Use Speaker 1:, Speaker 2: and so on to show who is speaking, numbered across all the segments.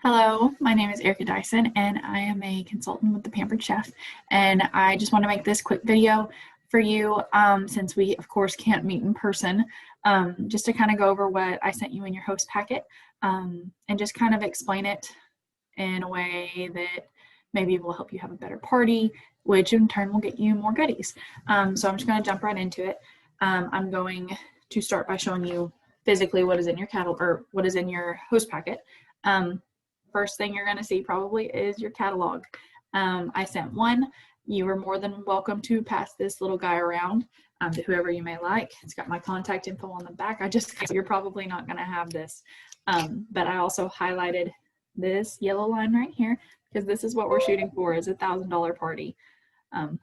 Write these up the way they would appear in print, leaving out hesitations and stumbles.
Speaker 1: Hello, my name is Erica Dyson, and I am a consultant with the Pampered Chef. And I just want to make this quick video for you, since we, of course, can't meet in person, just to kind of go over what I sent you in your host packet, and just kind of explain it in a way that maybe will help you have a better party, which in turn will get you more goodies. So I'm just going to jump right into it. I'm going to start by showing you physically what is in your catalog or what is in your host packet. First thing you're going to see probably is your catalog. I sent one. You are more than welcome to pass this little guy around to whoever you may like. It's got my contact info on the back. You're probably not going to have this, but I also highlighted this yellow line right here because this is what we're shooting for, is $1,000 party.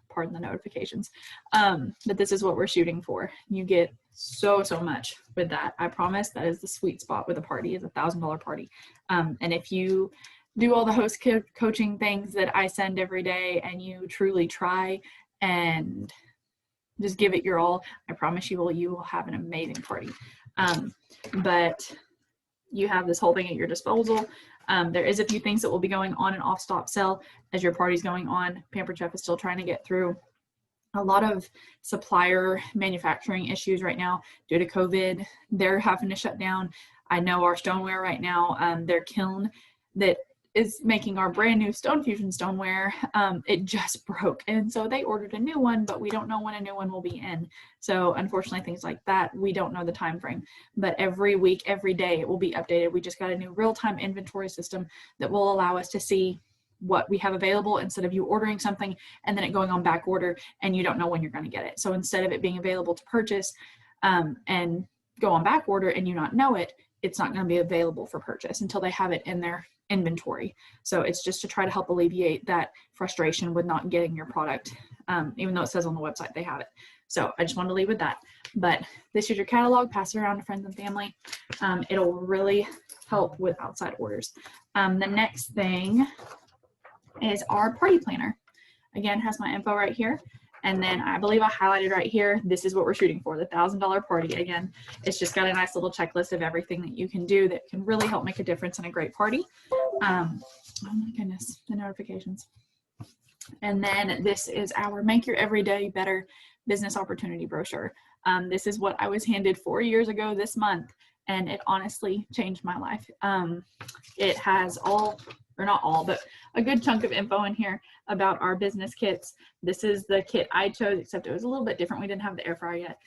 Speaker 1: Pardon the notifications, but this is what we're shooting for. You get so much with that. I promise that is the sweet spot with a party, is $1,000 party. And if you do all the host coaching things that I send every day and you truly try and just give it your all, I promise you will have an amazing party. But you have this whole thing at your disposal. There is a few things that will be going on and off stop sell as your party's going on. Pampered Chef is still trying to get through a lot of supplier manufacturing issues right now due to COVID. They're having to shut down. I know our stoneware right now, their kiln that is making our brand new Stone Fusion stoneware, it just broke. And so they ordered a new one, but we don't know when a new one will be in. So unfortunately, things like that, we don't know the time frame. But every week, every day, it will be updated. We just got a new real-time inventory system that will allow us to see what we have available instead of you ordering something and then it going on back order and you don't know when you're going to get it. So instead of it being available to purchase and go on back order and you not know it, it's not going to be available for purchase until they have it in their inventory. So it's just to try to help alleviate that frustration with not getting your product, even though it says on the website they have it. So I just wanted to leave with that. But this is your catalog. Pass it around to friends and family. It'll really help with outside orders. The next thing is our party planner. Again, has my info right here. And then I believe I highlighted right here, this is what we're shooting for, the $1,000 party. Again, it's just got a nice little checklist of everything that you can do that can really help make a difference in a great party. Oh my goodness, the notifications. And then this is our Make Your Everyday Better Business Opportunity brochure. This is what I was handed 4 years ago this month, and it honestly changed my life. It has all, or not all, but a good chunk of info in here about our business kits. This is the kit I chose, except it was a little bit different. We didn't have the air fryer yet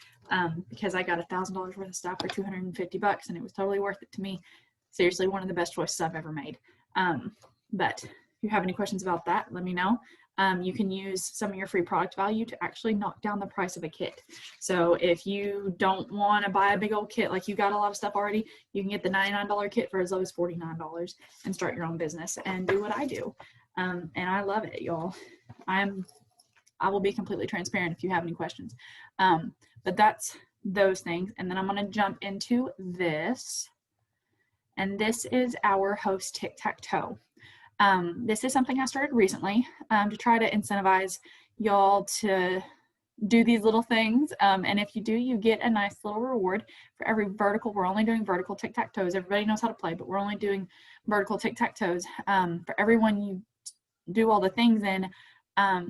Speaker 1: because I got $1,000 worth of stuff for $250 and it was totally worth it to me. Seriously, one of the best choices I've ever made. But if you have any questions about that, let me know. You can use some of your free product value to actually knock down the price of a kit. So if you don't want to buy a big old kit, like you got a lot of stuff already, you can get the $99 kit for as low as $49 and start your own business and do what I do. And I love it, y'all. I will be completely transparent if you have any questions. But that's those things. And then I'm going to jump into this. And this is our host tic-tac-toe. This is something I started recently to try to incentivize y'all to do these little things. And if you do, you get a nice little reward for every vertical. We're only doing vertical tic-tac-toes. Everybody knows how to play, but we're only doing vertical tic-tac-toes. For everyone you do all the things in,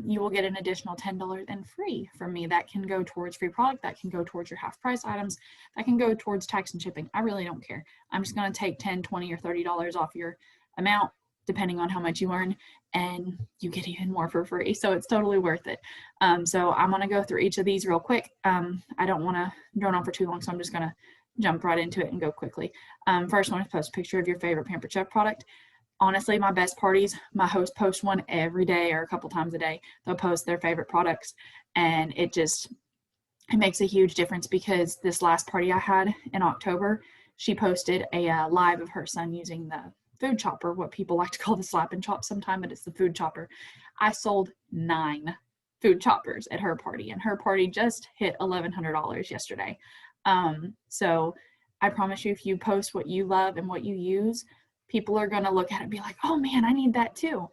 Speaker 1: you will get an additional $10 and free from me. That can go towards free product. That can go towards your half price items. That can go towards tax and shipping. I really don't care. I'm just going to take $10, $20, or $30 off your amount, depending on how much you earn, and you get even more for free. So it's totally worth it. So I'm going to go through each of these real quick. I don't want to drone on for too long, so I'm just going to jump right into it and go quickly. First one is post a picture of your favorite Pampered Chef product. Honestly, my best parties, my host posts one every day or a couple times a day. They'll post their favorite products, and it makes a huge difference because this last party I had in October, she posted a live of her son using the food chopper, what people like to call the slap and chop sometime, but it's the food chopper. I sold 9 food choppers at her party, and her party just hit $1,100 yesterday. So I promise you, if you post what you love and what you use, people are going to look at it and be like, oh man, I need that too.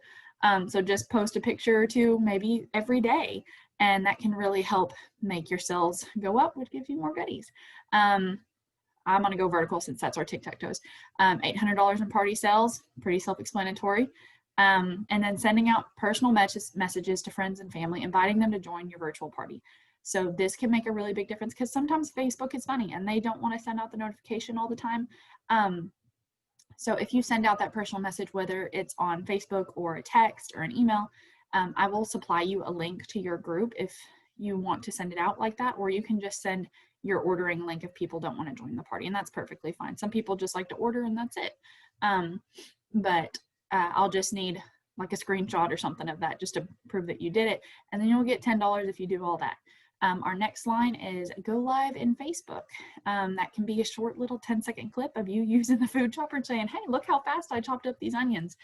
Speaker 1: So just post a picture or two, maybe every day, and that can really help make your sales go up, which gives you more goodies. I'm going to go vertical since that's our tic-tac-toes. $800 in party sales, pretty self-explanatory. And then sending out personal messages to friends and family, inviting them to join your virtual party. So this can make a really big difference because sometimes Facebook is funny and they don't want to send out the notification all the time. So if you send out that personal message, whether it's on Facebook or a text or an email, I will supply you a link to your group if you want to send it out like that, or you can just send your ordering link if people don't want to join the party, and that's perfectly fine. Some people just like to order and that's it. But I'll just need like a screenshot or something of that just to prove that you did it, and then you'll get $10 if you do all that. Our next line is go live in Facebook. That can be a short little 10-second clip of you using the food chopper saying, hey, look how fast I chopped up these onions.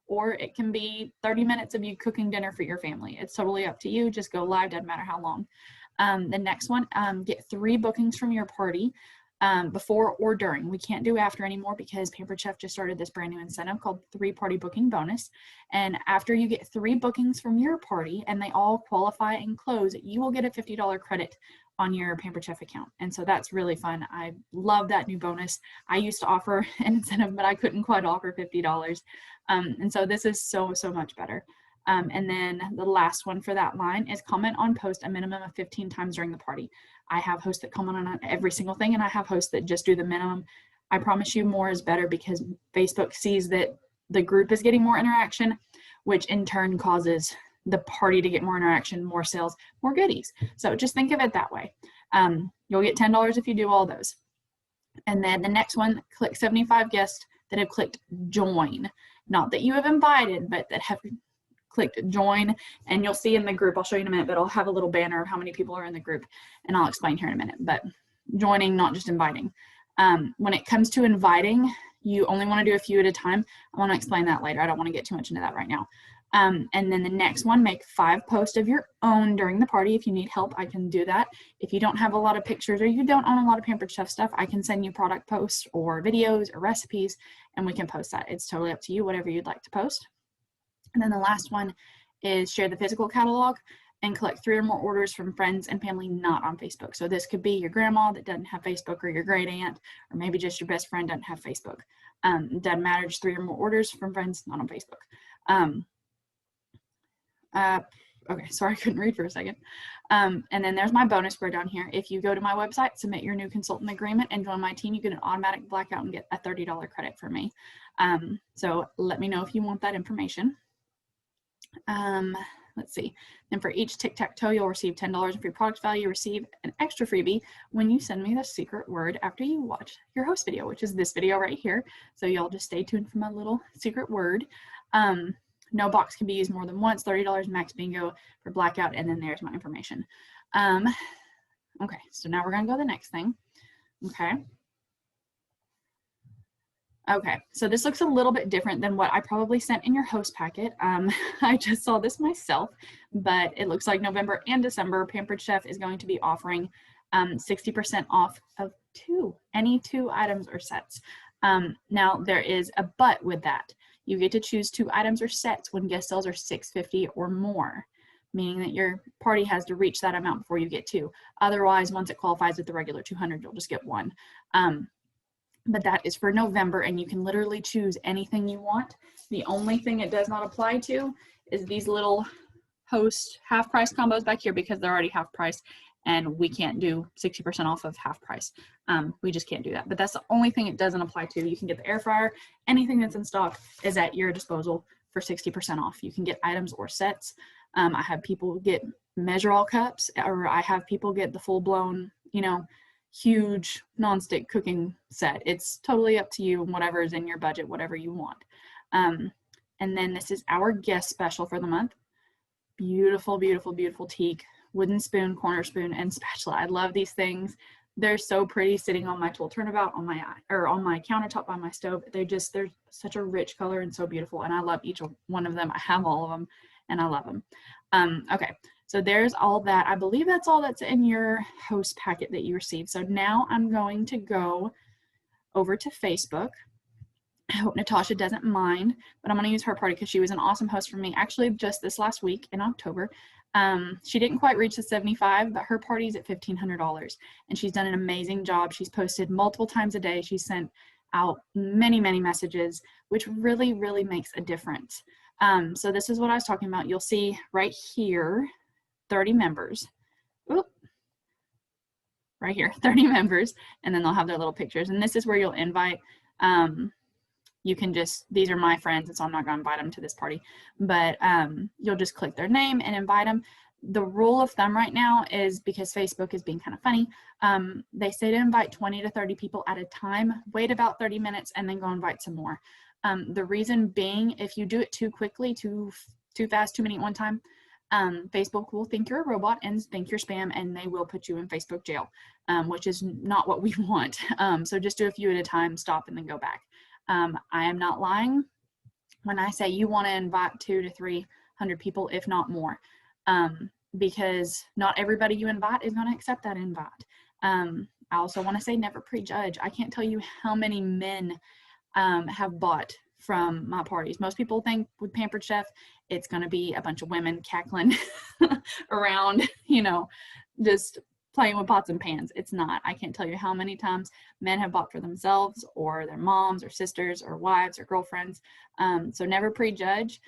Speaker 1: Or it can be 30 minutes of you cooking dinner for your family. It's totally up to you. Just go live, doesn't matter how long. The next one, get 3 bookings from your party before or during. We can't do after anymore because Pampered Chef just started this brand new incentive called 3 Party Booking Bonus. And after you get 3 bookings from your party and they all qualify and close, you will get a $50 credit on your Pampered Chef account. And so that's really fun. I love that new bonus. I used to offer an incentive, but I couldn't quite offer $50. And so this is so much better. And then the last one for that line is comment on post a minimum of 15 times during the party. I have hosts that comment on every single thing, and I have hosts that just do the minimum. I promise you more is better because Facebook sees that the group is getting more interaction, which in turn causes the party to get more interaction, more sales, more goodies. So just think of it that way. You'll get $10 if you do all those. And then the next one, click 75 guests that have clicked join. Not that you have invited, but that have clicked join, and you'll see in the group, I'll show you in a minute, but I'll have a little banner of how many people are in the group, and I'll explain here in a minute. But joining, not just inviting. When it comes to inviting, you only want to do a few at a time. I want to explain that later. I don't want to get too much into that right now. And then the next one, make 5 posts of your own during the party. If you need help, I can do that. If you don't have a lot of pictures or you don't own a lot of Pampered Chef stuff, I can send you product posts or videos or recipes, and we can post that. It's totally up to you, whatever you'd like to post. And then the last one is share the physical catalog and collect 3 or more orders from friends and family not on Facebook. So this could be your grandma that doesn't have Facebook, or your great aunt, or maybe just your best friend doesn't have Facebook. It doesn't matter, just 3 or more orders from friends not on Facebook. Okay, sorry, I couldn't read for a second. And then there's my bonus square down here. If you go to my website, submit your new consultant agreement, and join my team, you get an automatic blackout and get a $30 credit for me. So let me know if you want that information. Let's see. And for each tic-tac-toe, you'll receive $10 in free product value. You receive an extra freebie when you send me the secret word after you watch your host video, which is this video right here. So y'all just stay tuned for my little secret word. No box can be used more than once, $30 max bingo for blackout, and then there's my information. Okay, so now we're gonna go to the next thing. Okay, so this looks a little bit different than what I probably sent in your host packet. I just saw this myself, but it looks like November and December, Pampered Chef is going to be offering 60% off of any two items or sets. Now there is a but with that. You get to choose 2 items or sets when guest sales are $650 or more, meaning that your party has to reach that amount before you get 2. Otherwise, once it qualifies with the regular $200, you'll just get 1. But that is for November, and you can literally choose anything you want. The only thing it does not apply to is these little host half price combos back here, because they're already half price, and we can't do 60% off of half price. We just can't do that. But that's the only thing it doesn't apply to. You can get the air fryer. Anything that's in stock is at your disposal for 60% off. You can get items or sets. I have people get measure all cups, or I have people get the full blown, huge nonstick cooking set. It's totally up to you, and whatever is in your budget, whatever you want. And then this is our guest special for the month. Beautiful, beautiful, beautiful teak, wooden spoon, corner spoon, and spatula. I love these things. They're so pretty sitting on my tool turnabout on my countertop by my stove. They're such a rich color and so beautiful, and I love each one of them. I have all of them, and I love them. Okay, so there's all that. I believe that's all that's in your host packet that you received. So now I'm going to go over to Facebook, I hope Natasha doesn't mind, but I'm going to use her party because she was an awesome host for me. Actually, just this last week in October, she didn't quite reach the 75, but her party's at $1,500, and she's done an amazing job. She's posted multiple times a day. She's sent out many, many messages, which really, really makes a difference. So this is what I was talking about. You'll see right here, 30 members. Oop. Right here, 30 members, and then they'll have their little pictures. And this is where you'll invite. You can just, these are my friends, and so I'm not going to invite them to this party, but you'll just click their name and invite them. The rule of thumb right now is, because Facebook is being kind of funny, they say to invite 20 to 30 people at a time, wait about 30 minutes, and then go invite some more. The reason being, if you do it too quickly, too fast, too many at one time, Facebook will think you're a robot and think you're spam, and they will put you in Facebook jail, which is not what we want. So just do a few at a time, stop, and then go back. I am not lying when I say you want to invite 200 to 300 people, if not more, because not everybody you invite is going to accept that invite. I also want to say never prejudge. I can't tell you how many men have bought from my parties. Most people think with Pampered Chef, it's going to be a bunch of women cackling around, just playing with pots and pans. It's not. I can't tell you how many times men have bought for themselves or their moms or sisters or wives or girlfriends. So never prejudge.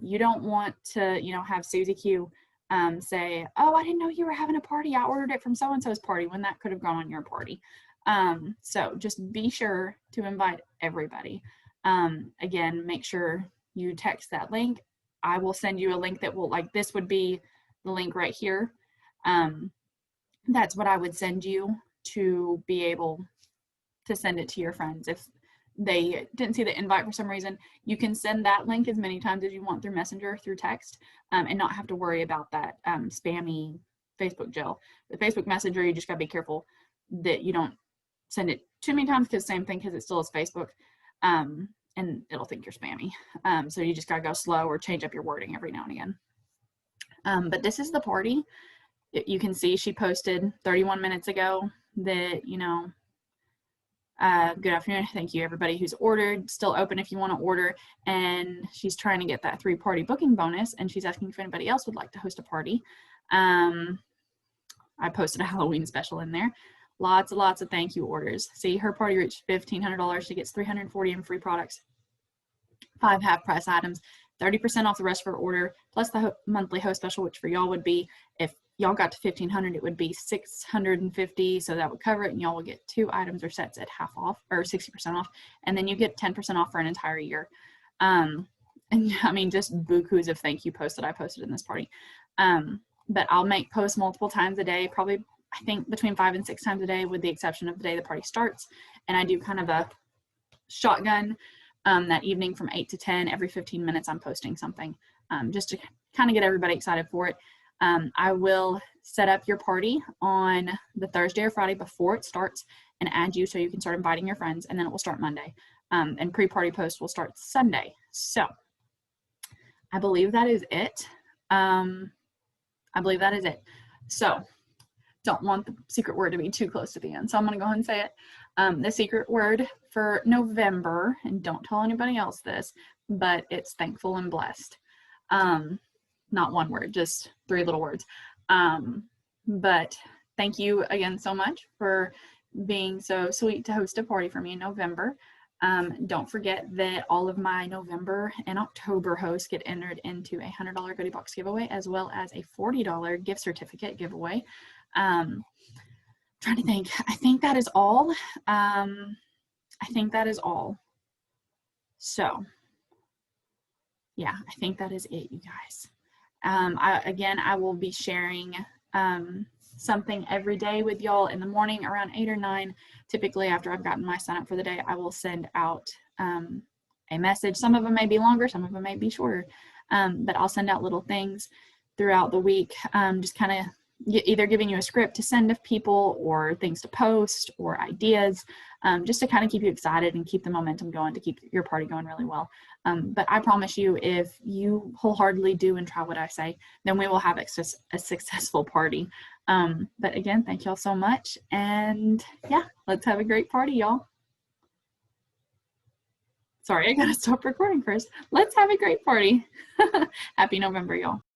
Speaker 1: You don't want to, have Susie Q say, oh, I didn't know you were having a party. I ordered it from so-and-so's party, when that could have gone on your party. So just be sure to invite everybody. Again, make sure you text that link. I will send you a link that will, like, this would be the link right here. That's what I would send you to be able to send it to your friends. If they didn't see the invite for some reason, you can send that link as many times as you want through Messenger, through text, and not have to worry about that spammy Facebook jail. The Facebook Messenger, you just got to be careful that you don't send it too many times, because same thing, because it still is Facebook, and it'll think you're spammy. So you just got to go slow or change up your wording every now and again. But this is the party. You can see she posted 31 minutes ago that, good afternoon. Thank you everybody who's ordered. Still open if you want to order. And she's trying to get that 3-party booking bonus, and she's asking if anybody else would like to host a party. I posted a Halloween special in there. Lots and lots of thank you orders. See, her party reached $1,500. She gets $340 in free products, 5 half-price items, 30% off the rest of her order, plus the monthly host special, which for y'all would be, if y'all got to $1,500, it would be $650, so that would cover it, and y'all will get 2 items or sets at half off, or 60% off, and then you get 10% off for an entire year. And I mean, just bukus of thank you posts that I posted in this party. But I'll make posts multiple times a day, probably, I think, between 5 and 6 times a day, with the exception of the day the party starts. And I do kind of a shotgun that evening from 8 to 10. Every 15 minutes I'm posting something, just to kind of get everybody excited for it. I will set up your party on the Thursday or Friday before it starts and add you so you can start inviting your friends, and then it will start Monday. And pre-party post will start Sunday. So I believe that is it. So don't want the secret word to be too close to the end, so I'm going to go ahead and say it. The secret word for November, and don't tell anybody else this, but it's thankful and blessed. Not one word, just 3 little words. But thank you again so much for being so sweet to host a party for me in November. Don't forget that all of my November and October hosts get entered into a $100 goodie box giveaway, as well as a $40 gift certificate giveaway. Trying to think. I think that is all. So yeah, I think that is it, you guys. I will be sharing something every day with y'all in the morning around 8 or 9. Typically after I've gotten my sign up for the day, I will send out a message. Some of them may be longer, some of them may be shorter, but I'll send out little things throughout the week, just kind of either giving you a script to send to people, or things to post, or ideas, just to kind of keep you excited and keep the momentum going, to keep your party going really well. But I promise you, if you wholeheartedly do and try what I say, then we will have a successful party. But again, thank y'all so much. And yeah, let's have a great party, y'all. Sorry, I gotta stop recording first. Let's have a great party. Happy November, y'all.